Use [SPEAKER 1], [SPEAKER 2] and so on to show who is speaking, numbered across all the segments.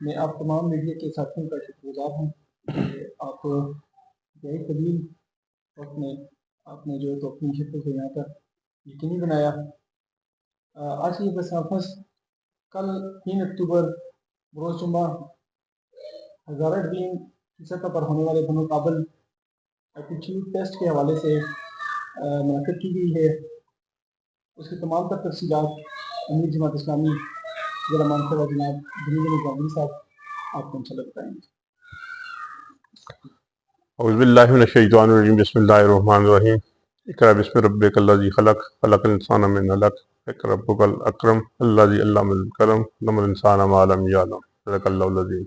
[SPEAKER 1] میں آپ تمام میڈیا کے ساتھیوں کا شکر گزار ہوں کہ آپ بڑے طویل وقت میں آپ نے جو تو اپنی شکل کو یہاں پر یقینی بنایا۔ آج کی پریس کانفرنس کل 3 اکتوبر بروز جمعہ ہزارہ ڈیم کی سطح پر ہونے والے بنوقابل ایپٹیٹیوڈ ٹیسٹ کے حوالے سے منعقد کی گئی ہے۔ اس کی تمام تر تفصیلات امیر جماعت اسلامی ضلع مانسہرہ جناب جمیل نظامی صاحب آپ کو انشاءاللہ بتائیں گے۔
[SPEAKER 2] اعوذ باللہ من الشیطان الرجیم، بسم اللہ الرحمن الرحیم۔ اقرأ بسم ربک الذی خلق، خلق الانسان من علق، اقرأ ربک الاکرم الذی علم بالقلم، علم الانسان ما لم یعلم، صدق اللہ العظیم۔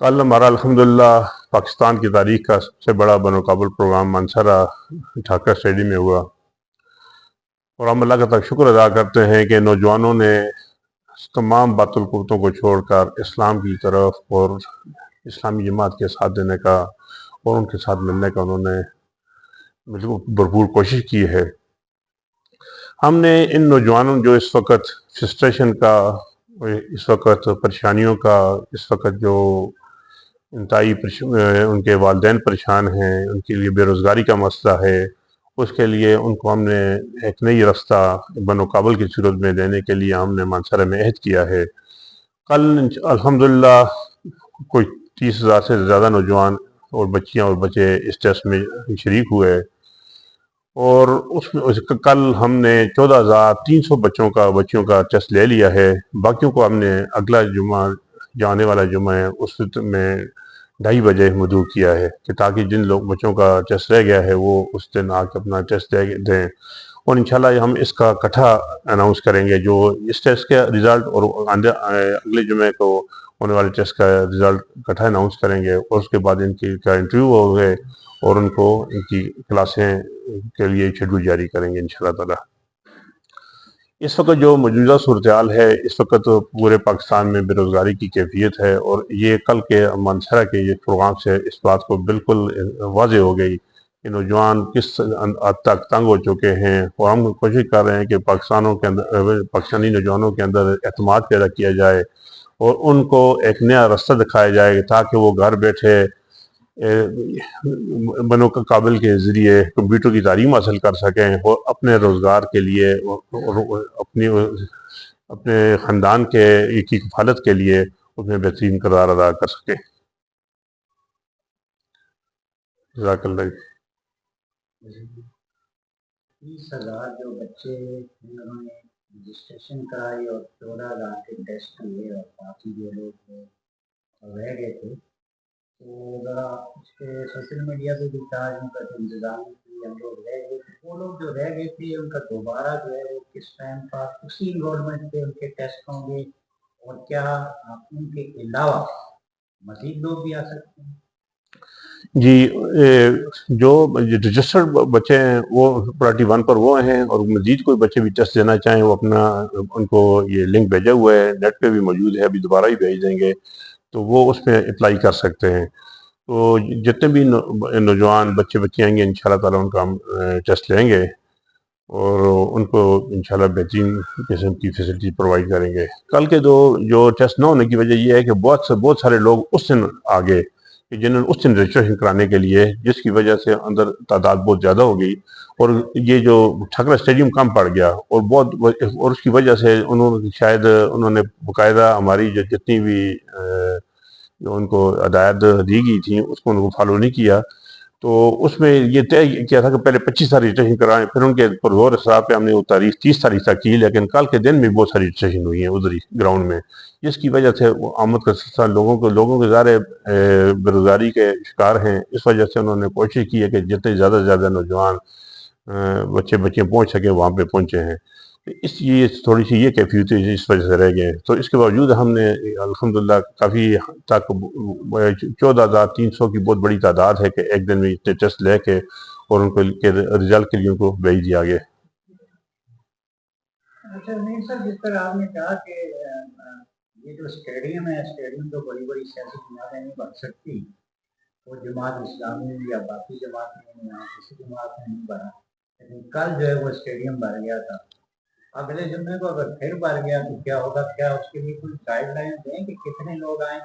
[SPEAKER 2] کل ہمارا الحمدللہ پاکستان کی تاریخ کا سب سے بڑا بنوقابل پروگرام مانسہرہ ڈھاکہ اسٹیڈیم میں ہوا، اور ہم اللہ کا شکر ادا کرتے ہیں کہ نوجوانوں نے تمام باطل قوتوں کو چھوڑ کر اسلام کی طرف اور اسلامی جماعت کے ساتھ دینے کا اور ان کے ساتھ ملنے کا انہوں نے بالکل بھرپور کوشش کی ہے۔ ہم نے ان نوجوانوں جو اس وقت فرسٹریشن کا، اس وقت پریشانیوں کا، اس وقت جو انتہائی ان کے والدین پریشان ہیں، ان کے لیے بے روزگاری کا مسئلہ ہے، اس کے لیے ان کو ہم نے ایک نئی رستہ بنوقابل کی صورت میں دینے کے لیے ہم نے مانسہرہ میں عہد کیا ہے۔ کل الحمدللہ کوئی 30,000 سے زیادہ نوجوان اور بچیاں اور بچے اس ٹیسٹ میں شریک ہوئے، اور اس میں کل ہم نے 14,300 بچیوں کا ٹیسٹ لے لیا ہے۔ باقیوں کو ہم نے اگلا جمعہ جو آنے والا جمعہ ہے اس میں 2:30 بجے مدعو کیا ہے کہ تاکہ جن بچوں کا ٹیسٹ رہ گیا ہے وہ اس دن آ کے اپنا ٹیسٹ دیں، اور انشاءاللہ ہم اس کا اکٹھا اناؤنس کریں گے، جو اس ٹیسٹ کا رزلٹ اور اگلے جمعے کو ہونے والے ٹیسٹ کا رزلٹ اکٹھا اناؤنس کریں گے، اور اس کے بعد ان کی کا انٹرویو ہوگئے اور ان کو ان کی کلاسیں کے لیے شیڈول جاری کریں گے انشاءاللہ تعالی۔ اس وقت جو موجودہ صورتحال ہے، اس وقت پورے پاکستان میں بے روزگاری کی کیفیت ہے، اور یہ کل کے مانسہرہ کے یہ پروگرام سے اس بات کو بالکل واضح ہو گئی کہ نوجوان کس حد تک تنگ ہو چکے ہیں، اور ہم کوشش کر رہے ہیں کہ پاکستانی نوجوانوں کے اندر اعتماد پیدا کیا جائے اور ان کو ایک نیا راستہ دکھایا جائے تاکہ وہ گھر بیٹھے بنوقابل کے ذریعے کمپیوٹر کی تعلیم حاصل کر سکیں اور اپنے روزگار کے لیے اور اپنے خاندان کی کفالت کے لیے اس میں بہترین کردار ادا کر سکیں۔ جزاک اللہ۔
[SPEAKER 3] 30,000 جو بچے انہوں نے رجسٹریشن کرائی اور 14,000 کے ٹیسٹ ہوئے اور باقی جو لوگ رہ گئے تھے، تو ذرا اس پہ سوشل میڈیا پہ بھی تھا ان کا جو انتظام کی ہم لوگ رہ گئے تھے، وہ لوگ جو رہ گئے تھے ان کا دوبارہ جو ہے وہ کس ٹائم پر اسی انرولمنٹ پہ ان کے ٹیسٹ ہوں گے، اور کیا ان کے علاوہ مزید لوگ بھی آ سکتے ہیں؟
[SPEAKER 2] جی، جو رجسٹرڈ بچے ہیں وہ پرائرٹی 1 پر وہ ہیں، اور مزید کوئی بچے بھی ٹیسٹ دینا چاہیں وہ اپنا ان کو یہ لنک بھیجا ہوا ہے، نیٹ پہ بھی موجود ہے، ابھی دوبارہ ہی بھیج دیں گے تو وہ اس میں اپلائی کر سکتے ہیں۔ تو جتنے بھی نوجوان بچے آئیں گے انشاءاللہ تعالیٰ ان کا ہم ٹیسٹ لیں گے اور ان کو انشاءاللہ بہترین قسم کی فیسلٹی پرووائڈ کریں گے۔ کل کے جو ٹیسٹ نہ ہونے کی وجہ یہ ہے کہ بہت سارے لوگ اس دن آگے کہ جنہوں نے اس دن رجسٹریشن کرانے کے لیے، جس کی وجہ سے اندر تعداد بہت زیادہ ہو گئی، اور یہ جو ٹھاکرا اسٹیڈیم کم پڑ گیا، اور اس کی وجہ سے انہوں نے باقاعدہ ہماری جو جتنی بھی جو ان کو ہدایت دی گئی تھی اس کو ان کو فالو نہیں کیا، تو اس میں یہ طے کیا تھا کہ پہلے 25 تاریخ رجسٹریشن کرائیں، پھر ان کے پرزور حساب پہ ہم نے وہ تاریخ 30 تاریخ تک کی، لیکن کل کے دن میں بہت ساری رجسٹریشن ہوئی ہیں ادھر ہی گراؤنڈ میں، جس کی وجہ سے آمد کا سلسلہ لوگوں کے ظاہر بے روزگاری کے شکار ہیں۔ اس وجہ سے انہوں نے کوشش کی ہے کہ جتنے زیادہ سے زیادہ نوجوان بچے پہنچ سکیں وہاں پہ پہنچے ہیں، اس لیے تھوڑی سی یہ کیفیت اس وجہ سے رہ گئے۔ تو اس کے باوجود ہم نے الحمدللہ کافی حد تک 14,300 کی بہت بڑی تعداد ہے کہ ایک دن میں اتنے ٹیسٹ لے کے اور ان کو رزلٹ کے لیے ان کو بھیج دیا گیا۔
[SPEAKER 3] اچھا نہیں سر، جس طرح آپ نے کہا کہ یہ جو اسٹیڈیم ہے، اسٹیڈیم تو بڑی بڑی سیاسی جماعتیں نہیں بن سکتی، وہ جماعت اسلامی یا باقی جماعت میں یا کسی جماعت میں نہیں بنا، لیکن کل جو ہے وہ اسٹیڈیم بن گیا تھا، اگلے جمعے کو اگر پھر بڑھ گیا تو کیا ہوگا؟ کیا اس کے لیے کوئی گائیڈ لائن دیں کہ کتنے لوگ آئیں؟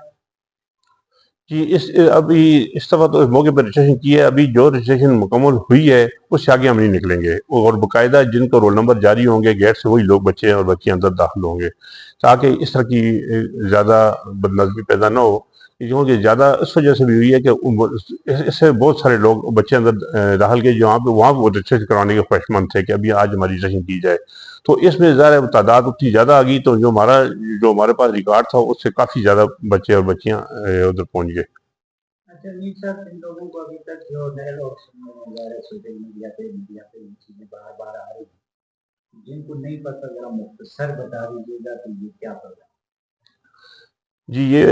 [SPEAKER 2] جی ابھی اس دفعہ تو اس موقع پر رجسٹریشن کی ہے، ابھی جو رجسٹریشن مکمل ہوئی ہے اس سے آگے ہم نہیں نکلیں گے، اور باقاعدہ جن کا رول نمبر جاری ہوں گے گیٹ سے وہی لوگ بچے اور بچے اندر داخل ہوں گے، تاکہ اس طرح کی زیادہ بدنظمی پیدا نہ ہو، کیونکہ زیادہ اس وجہ سے بھی ہوئی ہے کہ اس سے بہت سارے لوگ بچے اندر داخل کے جہاں پہ وہاں پہ وہ رجسٹریشن کرانے کے خواہش مند تھے کہ ابھی آج ہماری رجسٹریشن کی جائے، تو اس میں ظاہر ہے تعداد اتنی زیادہ آ گئی، تو جو ہمارے پاس ریکارڈ تھا اس سے کافی زیادہ بچے اور بچیاں ادھر پہنچ گئے۔
[SPEAKER 3] اچھا میر صاحب، ان لوگوں کو ابھی تک جو نئے لوگ سوشل میڈیا پہ یہ چیزیں بار بار آ رہی ہیں، جن کو نہیں پتہ ذرا مختصر بتا دیجیے گا تو یہ کیا پتا؟
[SPEAKER 2] جی یہ